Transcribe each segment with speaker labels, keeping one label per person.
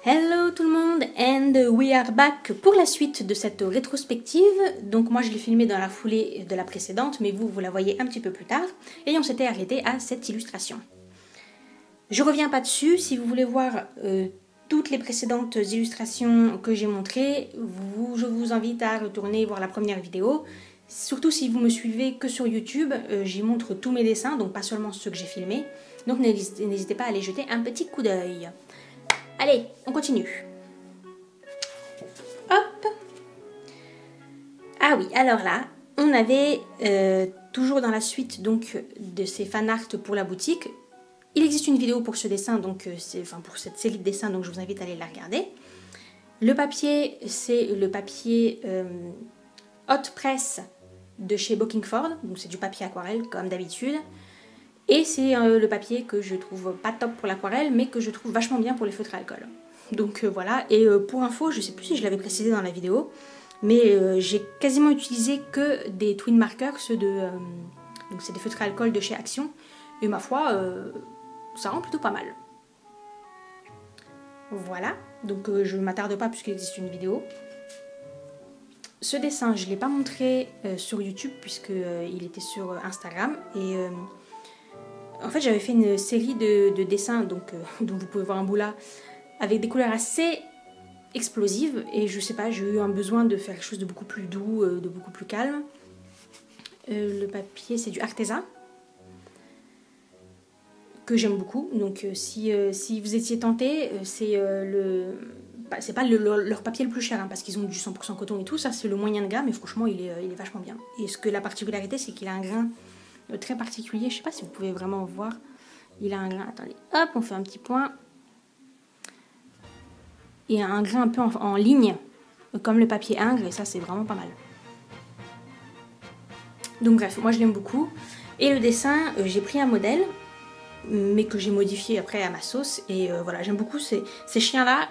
Speaker 1: Hello tout le monde and we are back pour la suite de cette rétrospective. Donc moi je l'ai filmée dans la foulée de la précédente, mais vous la voyez un petit peu plus tard. Et on s'était arrêté à cette illustration. Je reviens pas dessus, si vous voulez voir toutes les précédentes illustrations que j'ai montrées, je vous invite à retourner voir la première vidéo. Surtout si vous me suivez que sur YouTube, j'y montre tous mes dessins, donc pas seulement ceux que j'ai filmés. Donc n'hésitez pas à aller jeter un petit coup d'œil. Allez, on continue. Hop. Ah oui, alors là, on avait toujours dans la suite donc de ces fan art pour la boutique. Il existe une vidéo pour ce dessin, donc pour cette série de dessins, donc je vous invite à aller la regarder. Le papier, c'est le papier Hot Press de chez Bockingford, donc c'est du papier aquarelle comme d'habitude. Et c'est le papier que je trouve pas top pour l'aquarelle, mais que je trouve vachement bien pour les feutres à alcool. Donc voilà, et pour info, je sais plus si je l'avais précisé dans la vidéo, mais j'ai quasiment utilisé que des twin markers, ceux de... donc c'est des feutres à alcool de chez Action, et ma foi, ça rend plutôt pas mal. Voilà, donc je ne m'attarde pas puisqu'il existe une vidéo. Ce dessin, je ne l'ai pas montré sur YouTube puisqu'il était sur Instagram, et... en fait, j'avais fait une série de dessins, donc, dont vous pouvez voir un bout là, avec des couleurs assez explosives. Et je sais pas, j'ai eu un besoin de faire quelque chose de beaucoup plus doux, de beaucoup plus calme. Le papier, c'est du Arteza, que j'aime beaucoup. Donc si vous étiez tenté, c'est pas leur papier le plus cher, hein, parce qu'ils ont du 100% coton et tout. Ça, c'est le moyen de gamme, et franchement, il est vachement bien. Et la particularité, c'est qu'il a un grain très particulier, je sais pas si vous pouvez vraiment voir, il a un grain, attendez, hop, on fait un petit point, il a un grain un peu en ligne, comme le papier Ingres, et ça c'est vraiment pas mal. Donc bref, moi je l'aime beaucoup, et le dessin, j'ai pris un modèle, mais que j'ai modifié après à ma sauce, et voilà, j'aime beaucoup ces chiens-là.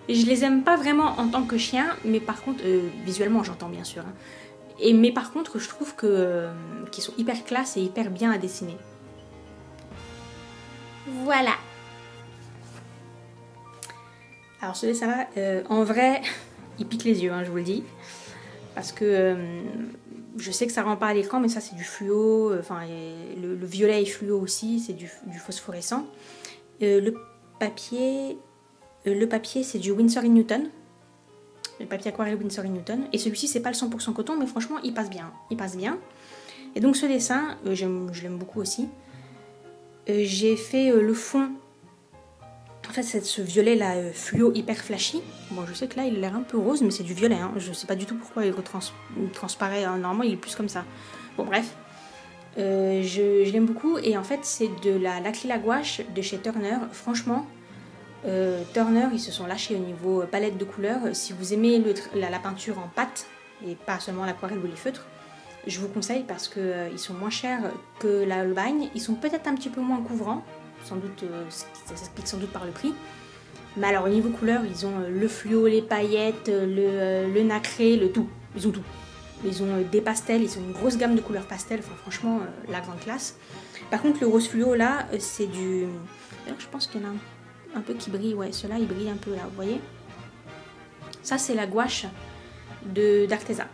Speaker 1: Je les aime pas vraiment en tant que chien, mais par contre, visuellement j'entends bien sûr, hein. Mais par contre, je trouve qu'ils sont hyper classe et hyper bien à dessiner. Voilà. Alors ce dessin-là, en vrai, il pique les yeux, hein, je vous le dis. Parce que je sais que ça rend pas à l'écran, mais ça c'est du fluo. Enfin, le violet est fluo aussi, c'est du phosphorescent. Le papier c'est du Winsor & Newton. Le papier aquarelle Winsor & Newton. Et celui-ci, c'est pas le 100% coton, mais franchement, il passe bien. Il passe bien. Et donc, ce dessin, je l'aime beaucoup aussi. J'ai fait le fond. En fait, c'est ce violet-là, fluo hyper flashy. Bon, je sais que là, il a l'air un peu rose, mais c'est du violet. Hein. Je sais pas du tout pourquoi il transparaît. Hein. Normalement, il est plus comme ça. Bon, bref. Je l'aime beaucoup. Et en fait, c'est de l'acrylique gouache de chez Turner. Franchement... Turner, ils se sont lâchés au niveau palette de couleurs. Si vous aimez la peinture en pâte et pas seulement l'aquarelle ou les feutres, je vous conseille parce qu'ils sont moins chers que la Holbein. Ils sont peut-être un petit peu moins couvrants, sans doute, ça s'explique sans doute par le prix. Mais alors au niveau couleurs, ils ont le fluo, les paillettes, le nacré, le tout. Ils ont tout. Ils ont des pastels, ils ont une grosse gamme de couleurs pastel. Enfin franchement, la grande classe. Par contre, le rose fluo là, c'est du... D'ailleurs, je pense qu'il y en a un peu qui brille, ouais, ceux-là il brille un peu là, vous voyez. Ça c'est la gouache d'Arteza.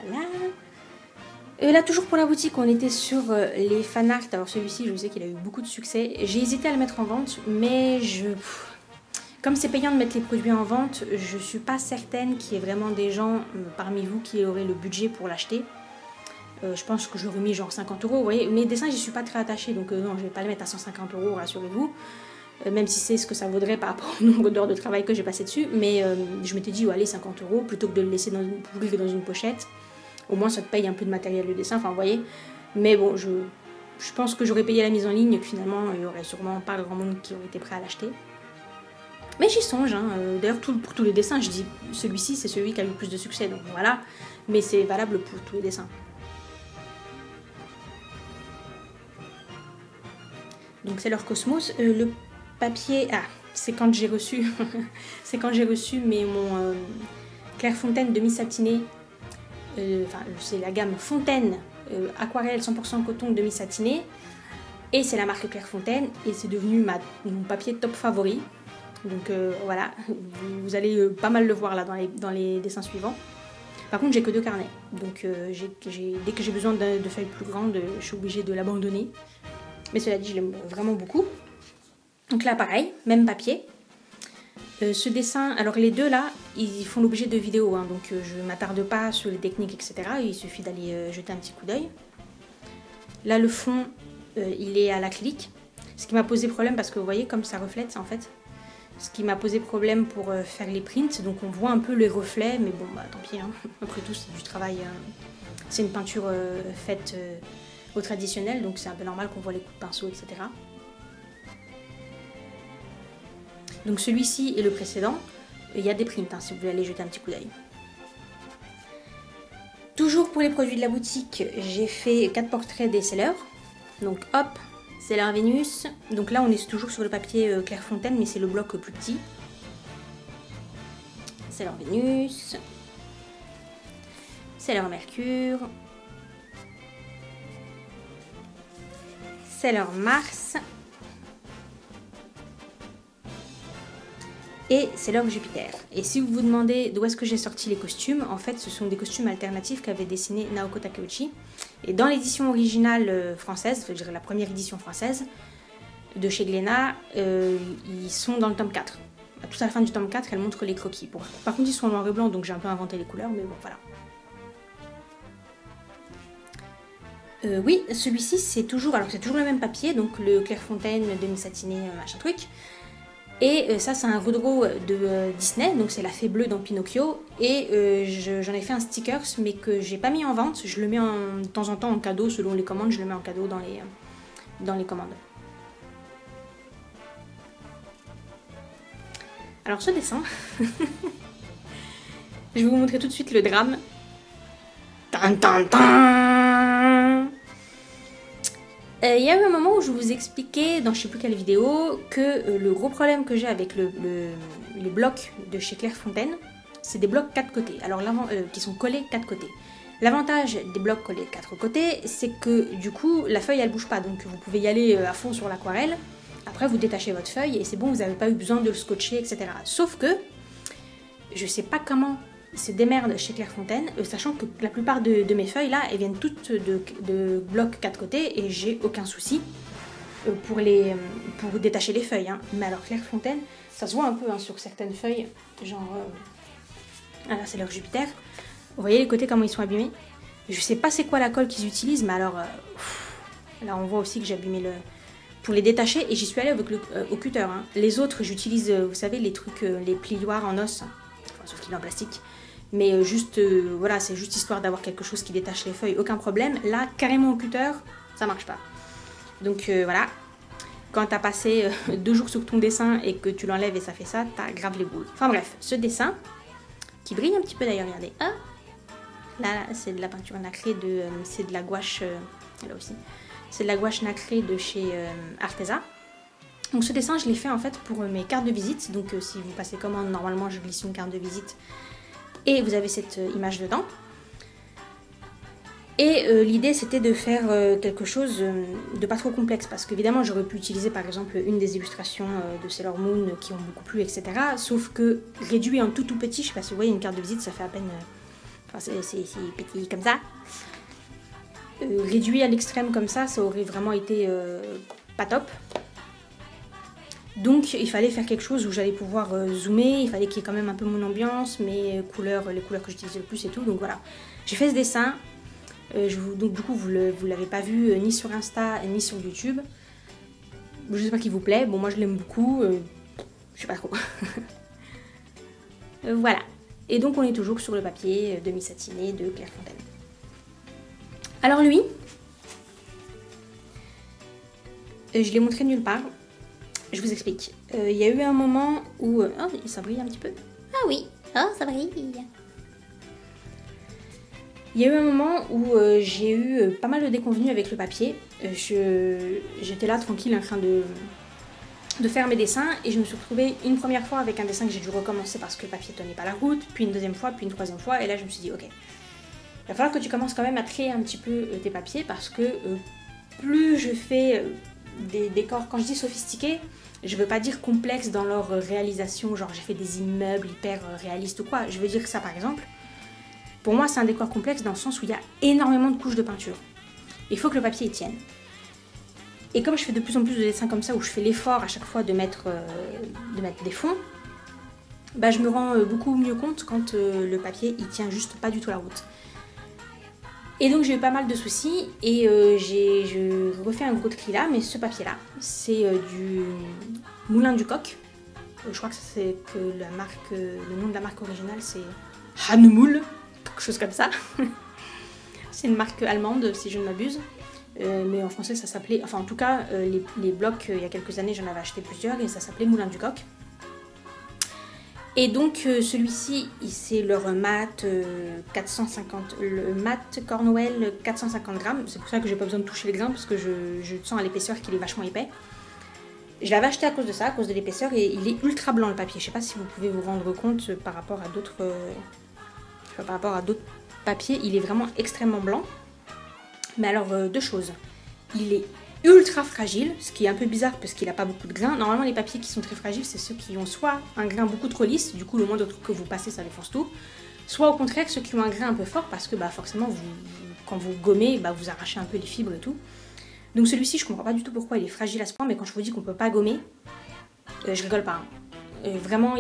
Speaker 1: Voilà. Là toujours pour la boutique, on était sur les fan art. Alors celui-ci, je sais qu'il a eu beaucoup de succès. J'ai hésité à le mettre en vente, mais comme c'est payant de mettre les produits en vente, je suis pas certaine qu'il y ait vraiment des gens parmi vous qui auraient le budget pour l'acheter. Je pense que j'aurais mis genre 50 €, vous voyez. Mes dessins, j'y suis pas très attachée, donc non, je vais pas le mettre à 150 €, rassurez-vous. Même si c'est ce que ça vaudrait par rapport au nombre d'heures de travail que j'ai passé dessus. Mais je m'étais dit, oh, allez, 50 € plutôt que de le laisser pourrir dans une pochette. Au moins, ça te paye un peu de matériel de dessin, enfin, vous voyez. Mais bon, je pense que j'aurais payé la mise en ligne et que finalement, il y aurait sûrement pas grand monde qui aurait été prêt à l'acheter. Mais j'y songe, hein. D'ailleurs, pour tous les dessins, je dis, celui-ci, c'est celui qui a eu le plus de succès, donc voilà. Mais c'est valable pour tous les dessins. Donc c'est leur Cosmos. Le papier, c'est quand j'ai reçu, mon Clairefontaine demi-satiné c'est la gamme Fontaine aquarelle 100% coton demi-satiné. Et c'est la marque Clairefontaine et c'est devenu mon papier top favori. Donc voilà, vous allez pas mal le voir là dans les dessins suivants. Par contre, j'ai que 2 carnets, donc dès que j'ai besoin de feuilles plus grandes, je suis obligée de l'abandonner. Mais cela dit, je l'aime vraiment beaucoup. Donc là, pareil, même papier. Ce dessin, alors les deux là, ils font l'objet de vidéos, hein, donc je ne m'attarde pas sur les techniques, etc. Il suffit d'aller jeter un petit coup d'œil. Là, le fond, il est à l'acrylique. Ce qui m'a posé problème, parce que vous voyez comme ça reflète, en fait. Ce qui m'a posé problème pour faire les prints, donc on voit un peu les reflets, mais bon, bah tant pis, hein. Après tout c'est du travail, c'est une peinture faite au traditionnel, donc c'est un peu normal qu'on voit les coups de pinceau, etc. Donc celui-ci et le précédent, il y a des prints, hein, si vous voulez aller jeter un petit coup d'œil. Toujours pour les produits de la boutique, j'ai fait 4 portraits des sellers, donc hop, Seller Vénus, donc là on est toujours sur le papier Clairefontaine, mais c'est le bloc plus petit. Seller Vénus, Seller Mercure, Seller Mars et Seller Jupiter. Et si vous vous demandez d'où est-ce que j'ai sorti les costumes, en fait ce sont des costumes alternatifs qu'avait dessiné Naoko Takeuchi. Et dans l'édition originale française, je dirais la première édition française de chez Glénat, ils sont dans le tome 4. À tout à la fin du tome 4, elle montre les croquis. Bon, par contre, ils sont en noir et blanc, donc j'ai un peu inventé les couleurs, mais bon, voilà. Oui, celui-ci, c'est toujours le même papier, donc le Clairefontaine demi-satiné, machin truc. Et ça, c'est un redraw de Disney, donc c'est la fée bleue dans Pinocchio. Et j'en ai fait un stickers, mais que j'ai pas mis en vente. Je le mets de temps en temps en cadeau, selon les commandes, je le mets en cadeau dans les commandes. Alors ce dessin, je vais vous montrer tout de suite le drame. Tan, tan, tan. Il y a eu un moment où je vous expliquais dans je sais plus quelle vidéo que le gros problème que j'ai avec les blocs de chez Clairefontaine, c'est des blocs 4 côtés, alors qui sont collés 4 côtés. L'avantage des blocs collés 4 côtés, c'est que du coup la feuille elle bouge pas, donc vous pouvez y aller à fond sur l'aquarelle. Après vous détachez votre feuille et c'est bon, vous n'avez pas eu besoin de le scotcher, etc. Sauf que je sais pas comment ils se démerdent chez Clairefontaine, sachant que la plupart de mes feuilles là, elles viennent toutes de blocs 4 côtés et j'ai aucun souci pour détacher les feuilles. Hein. Mais alors Clairefontaine, ça se voit un peu hein, sur certaines feuilles, genre là c'est leur Jupiter. Vous voyez les côtés comment ils sont abîmés. Je sais pas c'est quoi la colle qu'ils utilisent, mais alors là on voit aussi que j'ai abîmé pour les détacher et j'y suis allée avec au cutter. Hein. Les autres j'utilise, vous savez, les trucs, les plioirs en os, enfin, sauf qu'il est en plastique. Mais juste, voilà, c'est juste histoire d'avoir quelque chose qui détache les feuilles, aucun problème. Là, carrément au cutter, ça marche pas. Donc voilà, quand t'as passé 2 jours sur ton dessin et que tu l'enlèves et ça fait ça, t'as grave les boules. Enfin bref, ce dessin, qui brille un petit peu d'ailleurs, regardez. Ah, là c'est de la peinture nacrée c'est de la gouache, là aussi. C'est de la gouache nacrée de chez Arteza. Donc ce dessin, je l'ai fait en fait pour mes cartes de visite. Donc si vous passez commande, normalement je glisse une carte de visite. Et vous avez cette image dedans. Et l'idée c'était de faire quelque chose de pas trop complexe. Parce qu'évidemment j'aurais pu utiliser par exemple une des illustrations de Sailor Moon qui ont beaucoup plu, etc. Sauf que réduit en tout petit, je sais pas si vous voyez une carte de visite, ça fait à peine... Enfin c'est petit comme ça. Réduit à l'extrême comme ça aurait vraiment été pas top. Donc il fallait faire quelque chose où j'allais pouvoir zoomer, il fallait qu'il y ait quand même un peu mon ambiance, mes couleurs, les couleurs que j'utilisais le plus et tout, donc voilà. J'ai fait ce dessin, donc du coup vous l'avez pas vu ni sur Insta ni sur YouTube. Je sais pas qui vous plaît, bon moi je l'aime beaucoup, je sais pas trop. Voilà, et donc on est toujours sur le papier demi-satiné de Clairefontaine. Alors lui, je l'ai montré nulle part. Je vous explique. Il y a eu un moment où... Oh, ça brille un petit peu. Ah oui, oh, ça brille. Il y a eu un moment où j'ai eu pas mal de déconvenues avec le papier. J'étais là tranquille en train de faire mes dessins et je me suis retrouvée une première fois avec un dessin que j'ai dû recommencer parce que le papier tenait pas la route, puis une deuxième fois, puis une troisième fois et là je me suis dit ok, va falloir que tu commences quand même à trier un petit peu tes papiers parce que plus je fais des décors, quand je dis sophistiqués, je veux pas dire complexes dans leur réalisation, genre j'ai fait des immeubles hyper réalistes ou quoi. Je veux dire que ça par exemple, pour moi c'est un décor complexe dans le sens où il y a énormément de couches de peinture. Il faut que le papier y tienne. Et comme je fais de plus en plus de dessins comme ça, où je fais l'effort à chaque fois de mettre des fonds, bah, je me rends beaucoup mieux compte quand le papier il tient juste pas du tout la route. Et donc j'ai eu pas mal de soucis et je refais un gros tri là, mais ce papier là, c'est du Moulin du Coq. Je crois que c'est que le nom de la marque originale c'est Hanemoul, quelque chose comme ça. C'est une marque allemande si je ne m'abuse. Mais en français ça s'appelait, enfin en tout cas les blocs il y a quelques années j'en avais acheté plusieurs et ça s'appelait Moulin du Coq. Et donc celui-ci c'est leur mat 450, le mat Cornwell 450 grammes, c'est pour ça que j'ai pas besoin de toucher les grains parce que je sens à l'épaisseur qu'il est vachement épais. Je l'avais acheté à cause de ça, à cause de l'épaisseur et il est ultra blanc le papier, je sais pas si vous pouvez vous rendre compte par rapport à d'autres papiers, il est vraiment extrêmement blanc. Mais alors, deux choses. Il est ultra fragile, ce qui est un peu bizarre parce qu'il n'a pas beaucoup de grains. Normalement, les papiers qui sont très fragiles, c'est ceux qui ont soit un grain beaucoup trop lisse, du coup, le moindre truc que vous passez, ça défonce tout. Soit au contraire, ceux qui ont un grain un peu fort parce que bah, forcément, quand vous gommez, bah, vous arrachez un peu les fibres et tout. Donc celui-ci, je comprends pas du tout pourquoi il est fragile à ce point, mais quand je vous dis qu'on peut pas gommer, je rigole pas. Hein. Vraiment,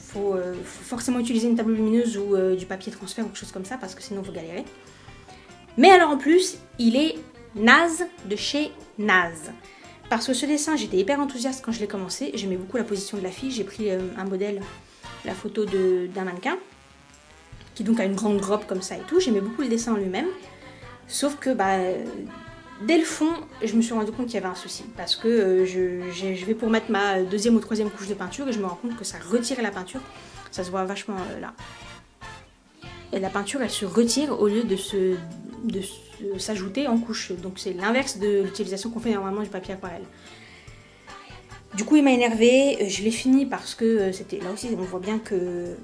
Speaker 1: faut forcément utiliser une table lumineuse ou du papier transfert ou quelque chose comme ça parce que sinon vous galérez. Mais alors en plus, il est naze de chez naze. Parce que ce dessin, j'étais hyper enthousiaste quand je l'ai commencé. J'aimais beaucoup la position de la fille. J'ai pris un modèle, la photo d'un mannequin, qui donc a une grande robe comme ça et tout. J'aimais beaucoup le dessin en lui-même. Sauf que bah, dès le fond, je me suis rendu compte qu'il y avait un souci. Parce que je vais pour mettre ma deuxième ou troisième couche de peinture et je me rends compte que ça retire la peinture. Ça se voit vachement là. Et la peinture, elle se retire au lieu de s'ajouter en couche. Donc c'est l'inverse de l'utilisation qu'on fait normalement du papier aquarelle. Du coup, il m'a énervée. Je l'ai fini parce que c'était là aussi, on voit bien que,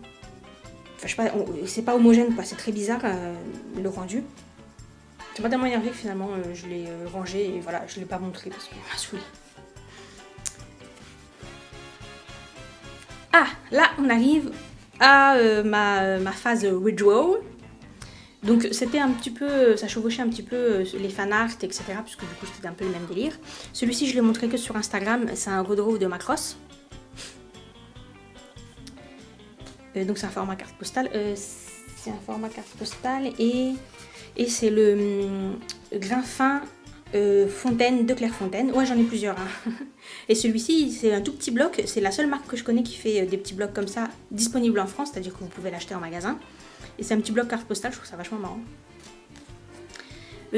Speaker 1: enfin, je sais pas, c'est pas homogène, quoi. C'est très bizarre le rendu. Ça m'a tellement énervé que finalement, je l'ai rangé et voilà, je l'ai pas montré parce qu'il m'a saoulée. Ah, là, on arrive à ma phase redraw. Donc c'était un petit peu, ça chevauchait un petit peu les fanarts, etc. Puisque du coup c'était un peu le même délire. Celui-ci je l'ai montré que sur Instagram, c'est un redraw de Macross. Donc c'est un format carte postale. Et c'est le grain fin Fontaine de Clairefontaine. Ouais, j'en ai plusieurs. Hein. Et celui-ci, c'est un tout petit bloc. C'est la seule marque que je connais qui fait des petits blocs comme ça, disponibles en France, c'est-à-dire que vous pouvez l'acheter en magasin. Et c'est un petit bloc carte postale, je trouve ça vachement marrant.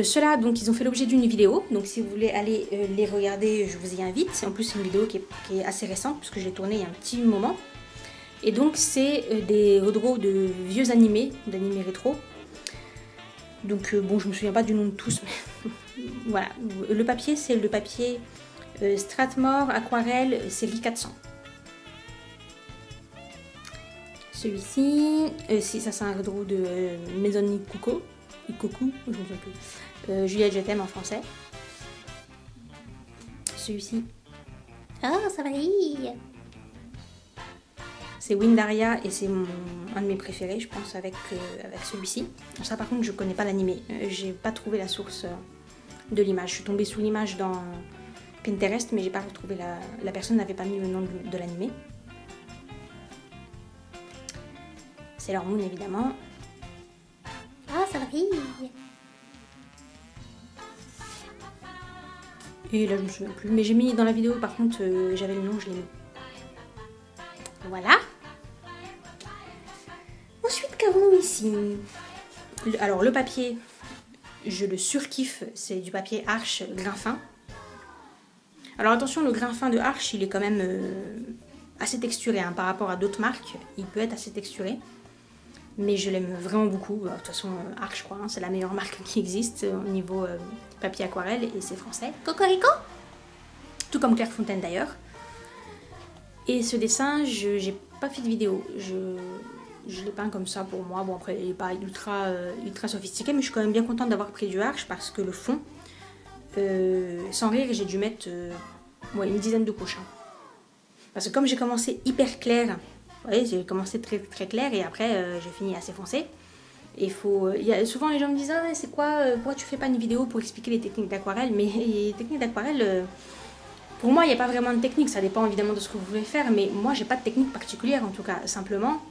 Speaker 1: Ceux-là, donc, ils ont fait l'objet d'une vidéo. Donc, si vous voulez aller les regarder, je vous y invite. En plus, c'est une vidéo qui est assez récente, puisque je l'ai tournée il y a un petit moment. Et donc, c'est des redraws de vieux animés, d'animés rétro. Donc, bon, je me souviens pas du nom de tous, mais voilà. Le papier, c'est le papier Strathmore Aquarelle série 400. Celui-ci, ça c'est un redraw de Maison Ikoku, je ne sais plus. Juliette, je t'aime en français. Celui-ci. Oh, ça brille! C'est Windaria et c'est un de mes préférés, je pense, avec celui-ci. Ça, par contre, je connais pas l'animé. J'ai pas trouvé la source de l'image. Je suis tombée sous l'image dans Pinterest, mais j'ai pas retrouvé la personne n'avait pas mis le nom de l'animé. C'est leur Moon, évidemment. Ah, ça brille! Et là, je me souviens plus. Mais j'ai mis dans la vidéo, par contre, j'avais le nom, je l'ai mis. Voilà. Ensuite, qu'avons-nous ici? Alors, le papier, je le surkiffe. C'est du papier Arche grain fin. Alors, attention, le grain fin de Arche, il est quand même assez texturé. Hein, par rapport à d'autres marques, il peut être assez texturé. Mais je l'aime vraiment beaucoup. De toute façon, Arche, je crois, hein, c'est la meilleure marque qui existe au niveau papier aquarelle et c'est français. Cocorico! Tout comme Clairefontaine d'ailleurs. Et ce dessin, j'ai pas fait de vidéo. je l'ai peint comme ça pour moi. Bon après il n'est pas ultra sophistiqué, mais je suis quand même bien contente d'avoir pris du Arches parce que le fond, sans rire, j'ai dû mettre ouais, une dizaine de couches. Hein. Parce que comme j'ai commencé hyper clair, vous voyez, j'ai commencé très clair et après j'ai fini assez foncé. Et souvent les gens me disent ah, c'est quoi, pourquoi tu fais pas une vidéo pour expliquer les techniques d'aquarelle? Mais les techniques d'aquarelle, pour moi il n'y a pas vraiment de technique, ça dépend évidemment de ce que vous voulez faire, mais moi j'ai pas de technique particulière en tout cas, simplement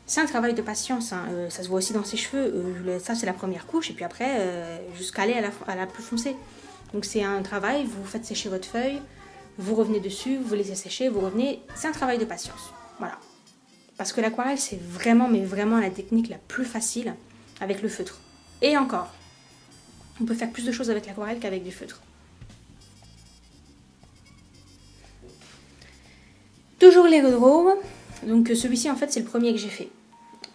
Speaker 1: c'est un travail de patience, hein. Ça se voit aussi dans ses cheveux, ça c'est la première couche et puis après jusqu'à aller à la plus foncée. Donc c'est un travail, vous faites sécher votre feuille, vous revenez dessus, vous laissez sécher, vous revenez, c'est un travail de patience, voilà. Parce que l'aquarelle c'est vraiment, mais vraiment la technique la plus facile avec le feutre. Et encore, on peut faire plus de choses avec l'aquarelle qu'avec du feutre. Toujours les redraws. Donc celui-ci en fait c'est le premier que j'ai fait.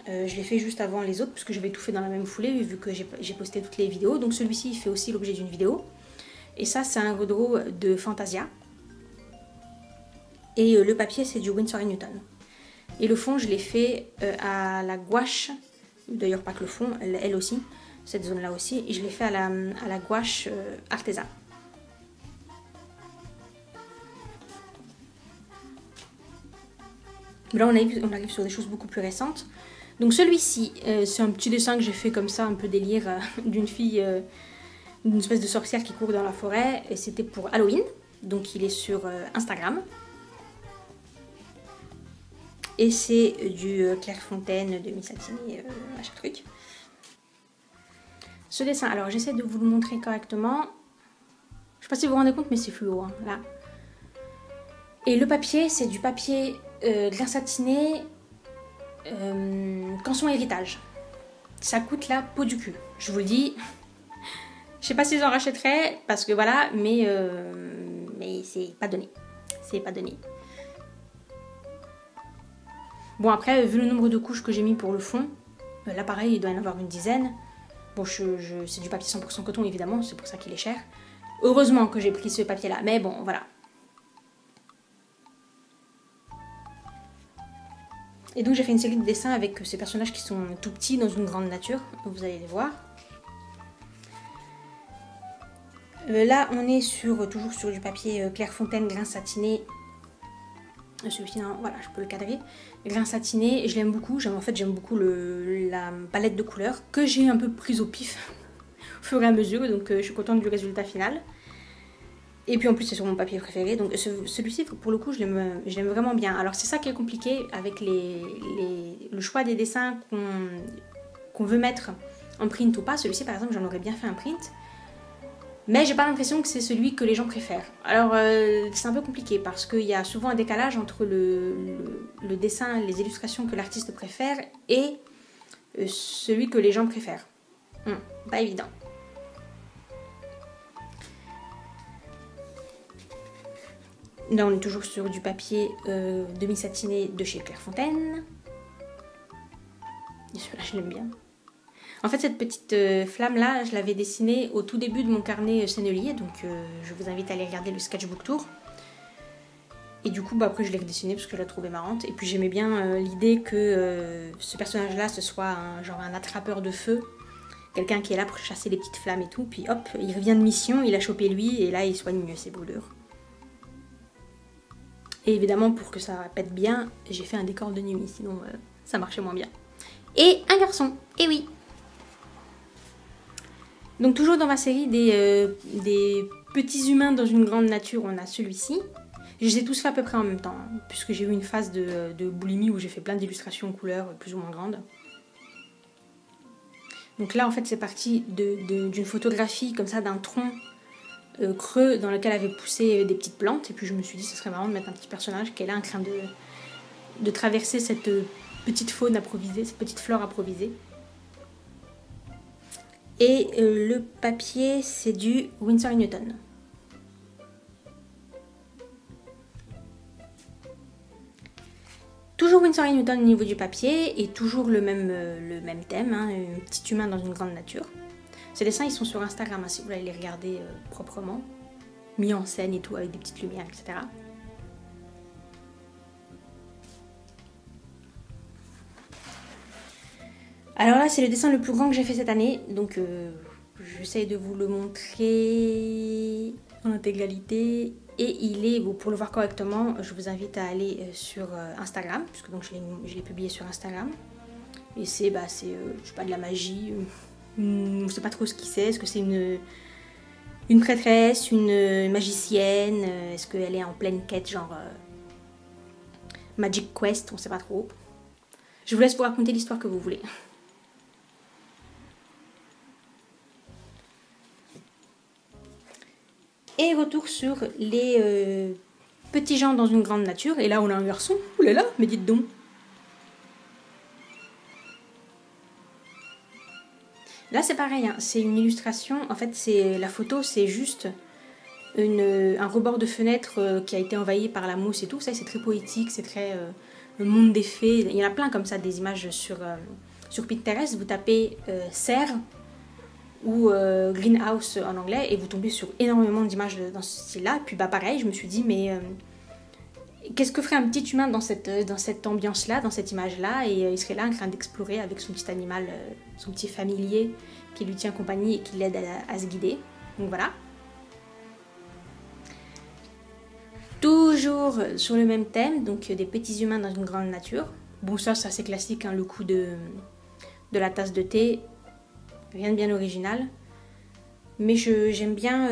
Speaker 1: Je l'ai fait juste avant les autres parce que je vais tout faire dans la même foulée vu que j'ai posté toutes les vidéos. Donc celui-ci il fait aussi l'objet d'une vidéo. Et ça c'est un redraw de Fantasia. Et le papier c'est du Winsor & Newton. Et le fond je l'ai fait à la gouache. D'ailleurs pas que le fond, elle aussi, cette zone là aussi. Et je l'ai fait à la gouache Arteza. Là on arrive sur des choses beaucoup plus récentes. Donc celui-ci, c'est un petit dessin que j'ai fait comme ça, un peu délire, d'une fille, d'une espèce de sorcière qui court dans la forêt. Et c'était pour Halloween, donc il est sur Instagram. Et c'est du Clairefontaine demi-satiné, machin truc. Ce dessin, alors j'essaie de vous le montrer correctement. Je sais pas si vous vous rendez compte, mais c'est fluo, hein, là. Et le papier, c'est du papier grain satiné Canson Héritage. Ça coûte la peau du cul, je vous le dis. Je sais pas si j'en rachèterai, parce que voilà, mais c'est pas donné. C'est pas donné. Bon après, vu le nombre de couches que j'ai mis pour le fond, là pareil, il doit y en avoir une dizaine. Bon, c'est du papier 100% coton évidemment, c'est pour ça qu'il est cher. Heureusement que j'ai pris ce papier là, mais bon, voilà. Et donc j'ai fait une série de dessins avec ces personnages qui sont tout petits dans une grande nature, vous allez les voir. Là on est toujours sur du papier Clairefontaine grain satiné. Celui-ci, voilà, je peux le cadrer. Grain satiné, je l'aime beaucoup. En fait, j'aime beaucoup la palette de couleurs que j'ai un peu prise au pif au fur et à mesure. Donc, je suis contente du résultat final. Et puis, en plus, c'est sur mon papier préféré. Donc, celui-ci, pour le coup, je l'aime vraiment bien. Alors, c'est ça qui est compliqué avec le choix des dessins qu'on veut mettre en print ou pas. Celui-ci, par exemple, j'en aurais bien fait un print. Mais j'ai pas l'impression que c'est celui que les gens préfèrent. Alors c'est un peu compliqué parce qu'il y a souvent un décalage entre le dessin, les illustrations que l'artiste préfère et celui que les gens préfèrent. Pas évident. Là on est toujours sur du papier demi-satiné de chez Clairefontaine. Celui-là je l'aime bien. En fait, cette petite flamme-là, je l'avais dessinée au tout début de mon carnet Sennelier, donc je vous invite à aller regarder le sketchbook tour. Et du coup, après, je l'ai redessinée parce que je la trouvais marrante. Et puis, j'aimais bien l'idée que ce personnage-là, ce soit un attrapeur de feu, quelqu'un qui est là pour chasser les petites flammes et tout. Puis hop, il revient de mission, il a chopé lui, et là, il soigne mieux ses brûlures. Et évidemment, pour que ça pète bien, j'ai fait un décor de nuit, sinon ça marchait moins bien. Et un garçon, et oui! Donc toujours dans ma série des petits humains dans une grande nature, on a celui-ci. Je les ai tous fait à peu près en même temps, hein, puisque j'ai eu une phase de boulimie où j'ai fait plein d'illustrations en couleurs plus ou moins grandes. Donc là en fait c'est parti d'une photographie comme ça d'un tronc creux dans lequel avaient poussé des petites plantes. Et puis je me suis dit ce serait marrant de mettre un petit personnage qui est là en train de traverser cette petite faune improvisée, cette petite flore improvisée. Et le papier, c'est du Winsor & Newton. Toujours Winsor & Newton au niveau du papier et toujours le même thème, hein, un petit humain dans une grande nature. Ces dessins, ils sont sur Instagram, hein, si vous voulez les regarder proprement, mis en scène et tout, avec des petites lumières, etc. Alors là, c'est le dessin le plus grand que j'ai fait cette année, donc j'essaye de vous le montrer en intégralité. Et il est, bon, pour le voir correctement, je vous invite à aller sur Instagram, puisque donc je l'ai publié sur Instagram. Et c'est, je sais pas, de la magie, on sait pas trop ce qu'il c'est, est-ce que c'est une prêtresse, une magicienne, est-ce qu'elle est en pleine quête, genre Magic Quest, on sait pas trop. Je vous laisse vous raconter l'histoire que vous voulez. Et retour sur les petits gens dans une grande nature. Et là, on a un garçon. Ouh là là, mais dites donc. Là, c'est pareil. Hein. C'est une illustration. En fait, la photo, c'est juste un rebord de fenêtre qui a été envahi par la mousse et tout. Ça, c'est très poétique. C'est très le monde des fées. Il y en a plein comme ça, des images sur Pinterest. Vous tapez serre ou greenhouse en anglais et vous tombez sur énormément d'images dans ce style-là. Et puis pareil, je me suis dit mais qu'est-ce que ferait un petit humain dans cette ambiance-là, dans cette image-là, et il serait là en train d'explorer avec son petit animal, son petit familier qui lui tient compagnie et qui l'aide à se guider. Donc voilà. Toujours sur le même thème, donc des petits humains dans une grande nature. Bon ça c'est classique, hein, le coup de la tasse de thé. Rien de bien original, mais j'aime bien.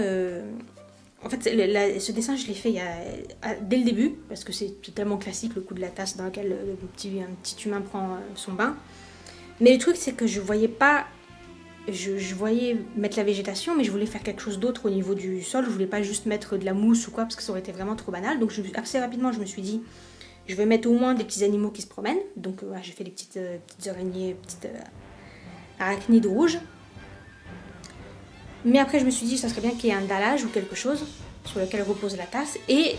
Speaker 1: En fait, ce dessin, je l'ai fait dès le début, parce que c'est tellement classique, le coup de la tasse dans laquelle un petit humain prend son bain. Mais le truc, c'est que je voyais pas. Je voyais mettre la végétation, mais je voulais faire quelque chose d'autre au niveau du sol. Je voulais pas juste mettre de la mousse ou quoi, parce que ça aurait été vraiment trop banal. Donc assez rapidement, je me suis dit, je vais mettre au moins des petits animaux qui se promènent. Donc j'ai fait des petites araignées, petites arachnides rouges. Mais après je me suis dit ça serait bien qu'il y ait un dallage ou quelque chose sur lequel repose la tasse. Et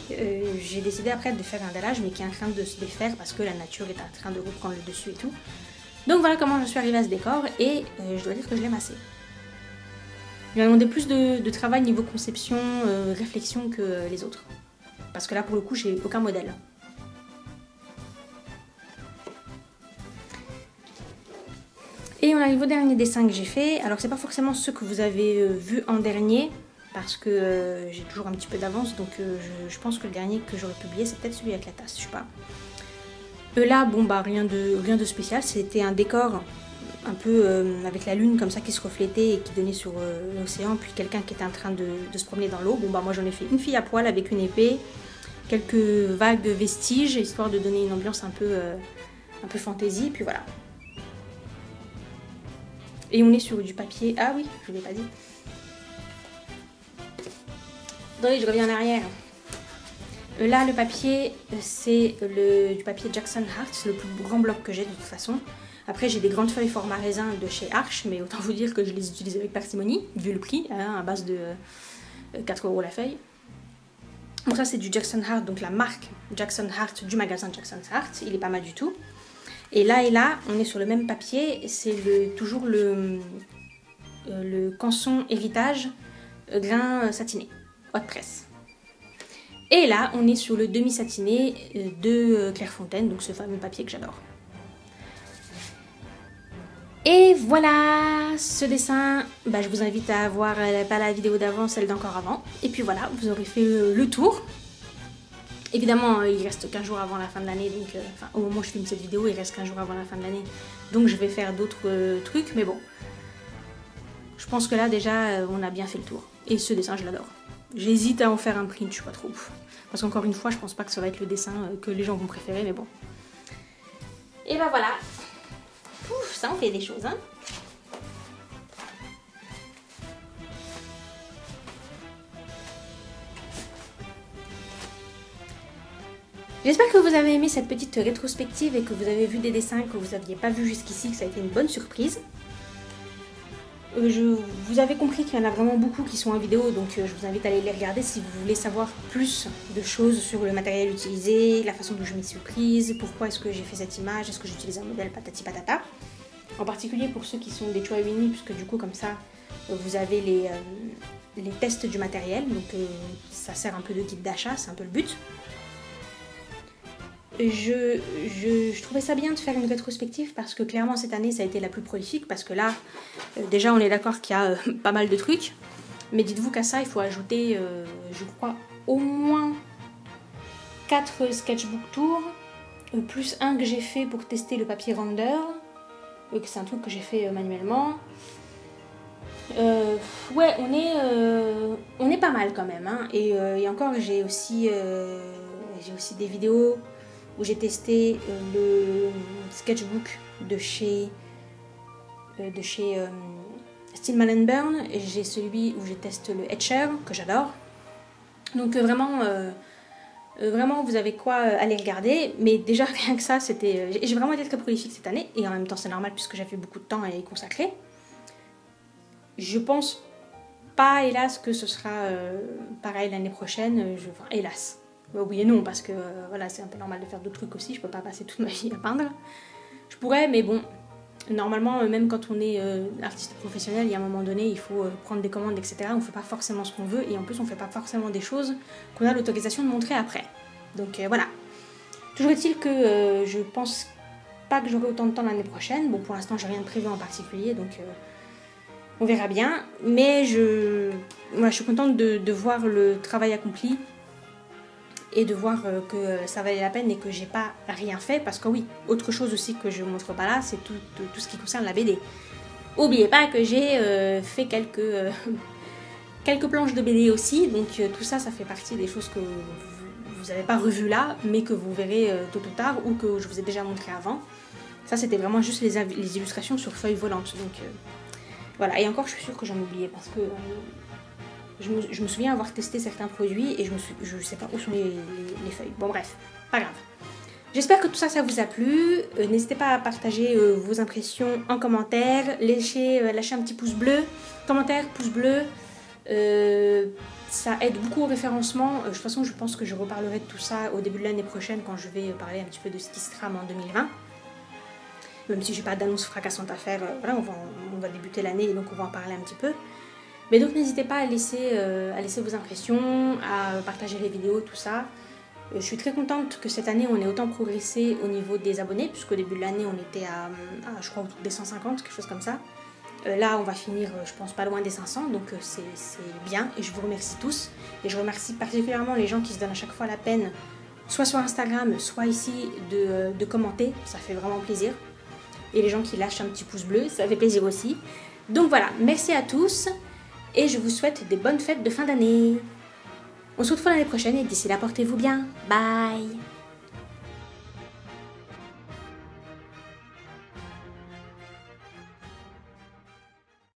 Speaker 1: j'ai décidé après de faire un dallage mais qui est en train de se défaire parce que la nature est en train de reprendre le dessus et tout. Donc voilà comment je suis arrivée à ce décor et je dois dire que je l'aime assez. Il m'a demandé plus de travail niveau conception, réflexion que les autres. Parce que là pour le coup j'ai aucun modèle. Et on arrive au dernier dessin que j'ai fait. Alors c'est pas forcément ceux que vous avez vu en dernier, parce que j'ai toujours un petit peu d'avance, donc je pense que le dernier que j'aurais publié c'est peut-être celui avec la tasse, je sais pas. Là, bon rien de spécial, c'était un décor un peu avec la lune comme ça qui se reflétait et qui donnait sur l'océan, puis quelqu'un qui était en train de se promener dans l'eau. Bon moi j'en ai fait une fille à poil avec une épée, quelques vagues vestiges, histoire de donner une ambiance un peu fantaisie, puis voilà. Et on est sur du papier. Ah oui, je ne l'ai pas dit. Attendez, je reviens en arrière. Là, le papier, c'est du papier Jackson Heart, le plus grand bloc que j'ai de toute façon. Après, j'ai des grandes feuilles format raisin de chez Arch, mais autant vous dire que je les utilise avec parcimonie, vu le prix, hein, à base de 4 € la feuille. Donc ça, c'est du Jackson Heart, donc la marque Jackson Heart du magasin Jackson Heart. Il est pas mal du tout. Et là, on est sur le même papier, c'est toujours le Canson Héritage grain satiné, haute presse. Et là, on est sur le demi-satiné de Clairefontaine, donc ce fameux papier que j'adore. Et voilà, ce dessin, je vous invite à voir pas la vidéo d'avant, celle d'encore avant. Et puis voilà, vous aurez fait le tour. Évidemment, il reste 15 jours avant la fin de l'année, donc au moment où je filme cette vidéo, il reste 15 jours avant la fin de l'année. Donc je vais faire d'autres trucs, mais bon. Je pense que là, déjà, on a bien fait le tour. Et ce dessin, je l'adore. J'hésite à en faire un print, je sais pas trop. Parce qu'encore une fois, je pense pas que ça va être le dessin que les gens vont préférer, mais bon. Et voilà. Pouf, ça en fait des choses, hein. J'espère que vous avez aimé cette petite rétrospective et que vous avez vu des dessins que vous n'aviez pas vus jusqu'ici, que ça a été une bonne surprise. Vous avez compris qu'il y en a vraiment beaucoup qui sont en vidéo, donc je vous invite à aller les regarder si vous voulez savoir plus de choses sur le matériel utilisé, la façon dont je m'y suis prise, pourquoi est-ce que j'ai fait cette image, est-ce que j'utilise un modèle patati patata. En particulier pour ceux qui sont des Choi Winnie, puisque du coup comme ça vous avez les tests du matériel, donc ça sert un peu de guide d'achat, c'est un peu le but. je trouvais ça bien de faire une rétrospective parce que clairement cette année ça a été la plus prolifique parce que là, déjà on est d'accord qu'il y a pas mal de trucs. Mais dites-vous qu'à ça il faut ajouter, je crois, au moins 4 sketchbook tours, plus un que j'ai fait pour tester le papier render, que c'est un truc que j'ai fait manuellement. Ouais, on est pas mal quand même, hein. Et encore, j'ai aussi des vidéos où j'ai testé le sketchbook de chez Stillman & Burn. J'ai celui où j'ai testé le Etcher, que j'adore. Donc vraiment, vous avez quoi aller regarder. Mais déjà, rien que ça, c'était... J'ai vraiment été très prolifique cette année. Et en même temps, c'est normal puisque j'avais beaucoup de temps à y consacrer. Je pense pas, hélas, que ce sera pareil l'année prochaine. Enfin, hélas. Oui et non, parce que voilà, c'est un peu normal de faire d'autres trucs aussi. Je peux pas passer toute ma vie à peindre. Je pourrais, mais bon, normalement, même quand on est artiste professionnel, il y a un moment donné, il faut prendre des commandes, etc. On fait pas forcément ce qu'on veut et en plus, on fait pas forcément des choses qu'on a l'autorisation de montrer après. Donc voilà. Toujours est-il que je pense pas que j'aurai autant de temps l'année prochaine. Bon, pour l'instant, j'ai rien de prévu en particulier, donc on verra bien. Mais voilà, je suis contente de voir le travail accompli et de voir que ça valait la peine et que j'ai pas rien fait. Parce que oui, autre chose aussi que je montre pas là, c'est tout ce qui concerne la BD. Oubliez pas que j'ai fait quelques planches de BD aussi. Donc tout ça, ça fait partie des choses que vous n'avez pas revues là, mais que vous verrez tôt ou tard ou que je vous ai déjà montré avant. Ça, c'était vraiment juste les illustrations sur feuilles volantes. Donc voilà, et encore, je suis sûre que j'en oubliais parce que je me souviens avoir testé certains produits et je sais pas où sont les feuilles. Bon bref, pas grave. J'espère que tout ça, ça vous a plu. N'hésitez pas à partager vos impressions en commentaire. Lâchez un petit pouce bleu. Commentaire, pouce bleu. Ça aide beaucoup au référencement. De toute façon, je pense que je reparlerai de tout ça au début de l'année prochaine quand je vais parler un petit peu de ce qui se trame en 2020. Même si j'ai pas d'annonce fracassante à faire, voilà, on va débuter l'année et donc on va en parler un petit peu. Mais donc n'hésitez pas à laisser vos impressions, à partager les vidéos, tout ça. Je suis très contente que cette année on ait autant progressé au niveau des abonnés, puisqu'au début de l'année on était à je crois autour des 150, quelque chose comme ça. Là on va finir, je pense, pas loin des 500, donc c'est bien et je vous remercie tous. Et je remercie particulièrement les gens qui se donnent à chaque fois la peine, soit sur Instagram, soit ici, de commenter, ça fait vraiment plaisir. Et les gens qui lâchent un petit pouce bleu, ça fait plaisir aussi. Donc voilà, merci à tous. Et je vous souhaite des bonnes fêtes de fin d'année. On se retrouve l'année prochaine et d'ici là, portez-vous bien. Bye!